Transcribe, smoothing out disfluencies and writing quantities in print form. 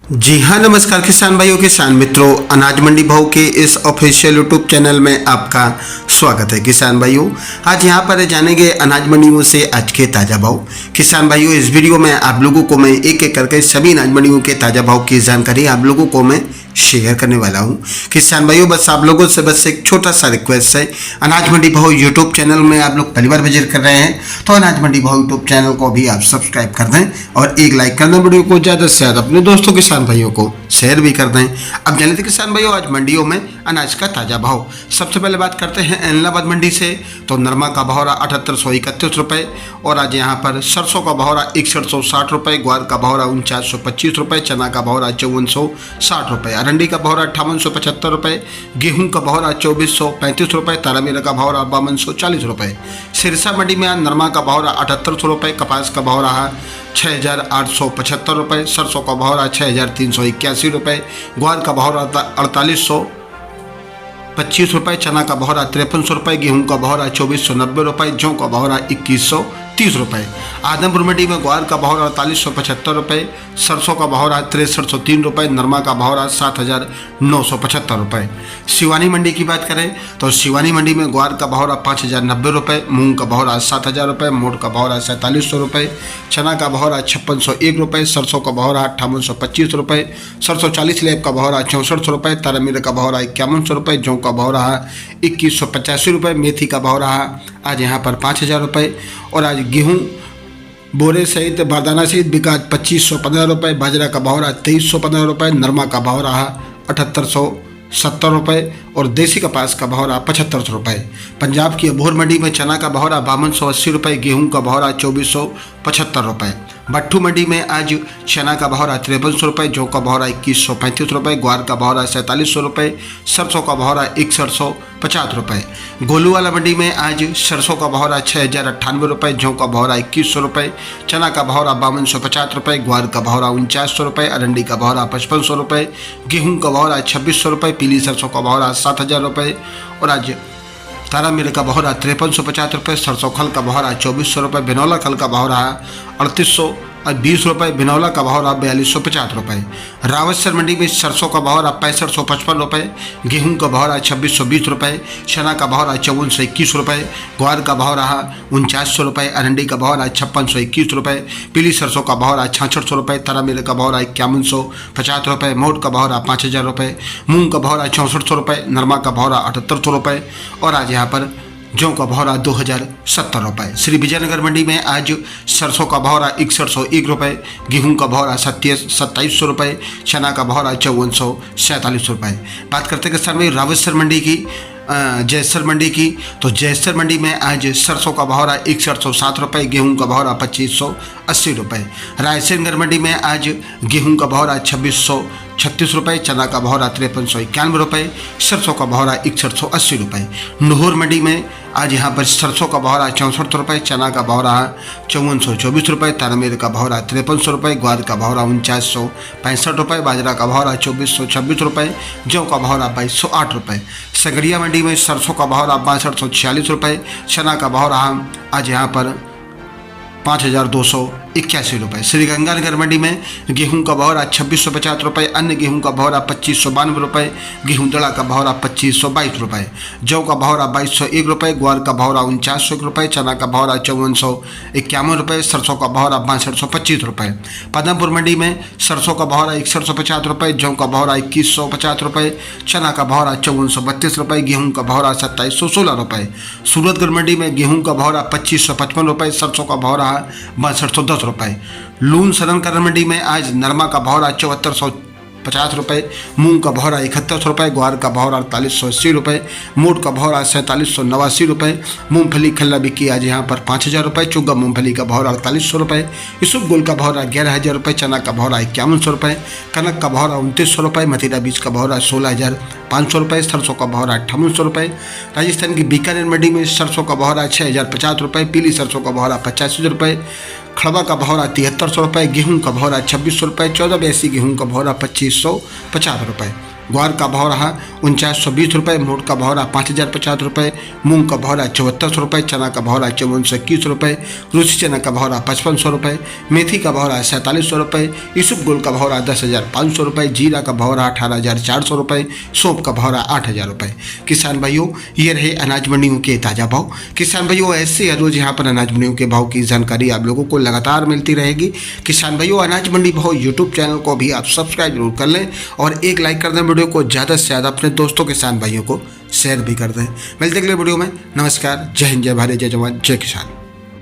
जी हाँ, नमस्कार किसान भाइयों, किसान मित्रों। अनाज मंडी भाव के इस ऑफिशियल यूट्यूब चैनल में आपका स्वागत है। किसान भाइयों, आज यहाँ पर जानेंगे अनाज मंडियों से आज के ताज़ा भाव। किसान भाइयों, इस वीडियो में आप लोगों को मैं एक एक करके सभी अनाज मंडियों के ताज़ा भाव की जानकारी आप लोगों को मैं शेयर करने वाला हूँ। किसान भाइयों, बस आप लोगों से बस एक छोटा सा रिक्वेस्ट है, अनाज मंडी भाव यूट्यूब चैनल में आप लोग पहली बार विजिट कर रहे हैं तो अनाज मंडी भाव यूट्यूब चैनल को भी आप सब्सक्राइब कर दें और एक लाइक कर दें। वीडियो को ज़्यादा से ज़्यादा अपने दोस्तों किसान भाइयों को शेयर भी कर दें। अब जाने थे किसान भाइयों, आज मंडियों में अनाज का ताज़ा भाव। सबसे पहले बात करते हैं एलनाबाद मंडी से। तो नरमा का भाव रहा 7831 रुपये और आज यहाँ पर सरसों का भाव रहा 6160 रुपये, ग्वार का भाव रहा 4925 रुपये, चना का भाव रहा 5460 रुपये, अरंडी का भाव रहा 5875 रुपये, गेहूं का भाव रहा 2435 रुपये, तारामीरा का भाव रहा 5240 रुपये। सिरसा मंडी में आज नरमा का भाव रहा 7800 रुपये, कपास का भाव रहा 6875 रुपये, सरसों का भाव रहा 6381 रुपये, ग्वार का भाव रहा 4825 रुपये, चना का भाव रहा 5300 रुपये, गेहूं का भाव रहा 2490 रुपये, जौ का भाव रहा 2130 रुपये। आदमपुर मंडी में ग्वार का भाव रहा 4875 रुपये, सरसों का भाव रहा 6303 रुपये, नरमा का भाव रहा 7975 रुपये। शिवानी मंडी की बात करें तो शिवानी मंडी में ग्वार का भाव रहा 5090 रुपये, मूंग का भाव रहा 7000 रुपये, मोट का भाव रहा 4700 रुपये, चना का भाव रहा 5601 रुपये, सरसों का भाव रहा 5825 रुपये, सरसों 40 लेब का भाव रहा 6400 रुपये, तारामीरा का भाव रहा 5100 रुपये, जौ का भाव रहा 2185 रुपये, मेथी का भाव रहा आज यहाँ पर 5000 रुपये और आज गेहूँ बोरे सहित बारदाना सहित बिका 2515 रुपये, बाजरा का भाव रहा 2315 रुपये, नरमा का भाव रहा 7870 रुपये और देसी कपास का भाव रहा 7500 रुपये। पंजाब की अबोहर मंडी में चना का भाव रहा 5280 रुपये, गेहूं का भाव रहा 2475 रुपये। भट्टू मंडी में आज चना का भाव रहा 5300 रुपये, जौ का भाव रहा 2135 रुपये, ग्वार का भाव रहा 4700 रुपये, सरसों का भाव रहा 6150 रुपये। गोलूवाला मंडी में आज सरसों का भाव रहा 6098 रुपये, जौ का भाव रहा 2100 रुपये, चना का भाव रहा 5250 रुपये, ग्वार का भाव रहा 4900 रुपये, अरंडी का भाव रहा 5500 रुपये, गेहूं का भाव रहा 2600 रुपये, पीली सरसों का भाव रहा 7000 रुपये और आज तारामीरा का भाव रहा 5350 रुपये, सरसों खल का भाव रहा 2400 रुपये, बिनौला खल का भाव रहा 3820 रुपये, बिनौला का भाव रहा 4250 रुपये। रावतसर मंडी में सरसों का भाव रहा 6555 रुपये, गेहूं का भाव रहा 2620 रुपये, चना का भाव रहा 5421 रुपये, ग्वार का भाव रहा 4900 रुपये, अरंडी का भाव रहा 5621 रुपये, पीली सरसों का भाव रहा 6600 रुपये, तारामीरा का भाव रहा 5150 रुपये, मोट का भाव रहा 5000 रुपये, मूंग का भाव रहा 6400 रुपये, नरमा का भाव रहा 7800 रुपये और आज यहाँ पर जौ का भाव रहा 2070 रुपये। श्री विजयनगर मंडी में आज सरसों का भाव रहा 6101 रुपये, गेहूं का भाव रहा 2700 रुपये, चना का भाव रहा 5447 रुपये। बात करते हैं किसान भाई रावतसर मंडी की, जयसर मंडी की। तो जयसर मंडी में आज सरसों का भाव रहा 6107 रुपये, गेहूं का भाव रहा 2580 रुपये। रायसेनगर मंडी में आज गेहूं का भाव रहा 2636 रुपये, चना का भाव रहा 5391 रुपये, सरसों का भाव रहा 6180 रुपये। नुहर मंडी में आज यहाँ पर सरसों का भाव रहा 64 रुपये, चना का भाव रहा 5424 रुपये, तारामीरा का भाव रहा 5300 रुपये, ग्वार का भाव रहा 4965 रुपये, बाजरा का भाव रहा 2426 रुपये, जौ का भाव रहा 2208 रुपये। सगड़िया मंडी में सरसों का भाव रहा 6246 रुपये, चना का भाव रहा आज यहाँ पर 5281 रुपये। श्रीगंगानगर मंडी में गेहूं का भाव रहा 2650 रुपये, अन्य गेहूं का भाव रहा 2592 रुपये, गेहूं दड़ा का भाव रहा 2522 रुपये, जौ का भाव रहा 2201 रुपये, ग्वार का भाव रहा 4901 रुपये, चना का भाव रहा 5451 रुपये, सरसों का भाव रहा 6225 रुपये। पदमपुर मंडी में सरसों का भाव रहा 6150 रुपये, जौ का भाव रहा 2150 रुपये, चना का भाव रहा 5432 रुपये, गेहूं का भाव रहा 2716 रुपये। सूरतगढ़ मंडी में गेहूं का भाव रहा 2555 रुपये, सरसों का भाव रहा 6210 रुपये। लून सदनकर मंडी में आज नरमा का भाव रहा 7450 रुपये, मूंग का भाव रहा 7100 रुपये, ग्वार का भाव रहा 4880 रुपये, मोट का भाव रहा 4789 रुपये। मूंगफली खल्ला बिकी आज यहाँ पर 5000 रुपये, चुग्गा मूंगफली का भाव रहा 4800 रुपये, यूसुफ गोल का भाव रहा 11000 रुपये, चना का भाव रहा 5100 रुपये, कनक का भाव रहा 2900 रुपये, मतीरा बीज का भाव रहा 16500 रुपये, सरसों का भाव रहा 5800 रुपये। राजस्थान की बीकानेर मंडी में सरसों का भाव रहा 6050 रुपये, पीली सरसों का भाव रहा 85 रुपये, खड़बा का भाव रहा 7300 रुपये, गेहूं का भाव रहा 2600 रुपये, 1482 गेहूं का भाव रहा 2550 रुपये। ग्वार का भाव रहा 4920 रुपये, मोट का भाव रहा 5050 रुपये, मूंग का भाव रहा 7400 रुपये, चना का भाव रहा 5421 रुपये, रूसी चना का भाव रहा 5500 रुपये, मेथी का भाव रहा 4700 रुपये, यूसुफ गुल का भाव रहा 10,500 रुपये, जीरा का भाव रहा 18,400 रुपये, सौंफ का भाव रहा 8,000 रुपये। किसान भाइयों, ये रहे अनाज मंडियों के ताज़ा भाव। किसान भाइयों, ऐसे हर रोज यहाँ पर अनाज मंडियों के भाव की जानकारी आप लोगों को लगातार मिलती रहेगी। किसान भाइयों, अनाज मंडी भाव यूट्यूब चैनल को भी आप सब्सक्राइब जरूर कर लें और एक लाइक कर दें, वीडियो को ज़्यादा से ज़्यादा अपने दोस्तों किसान भाइयों को शेयर भी कर दें। मिलते अगले वीडियो में। नमस्कार, जय हिंद, जय भारत, जय जवान, जय किसान।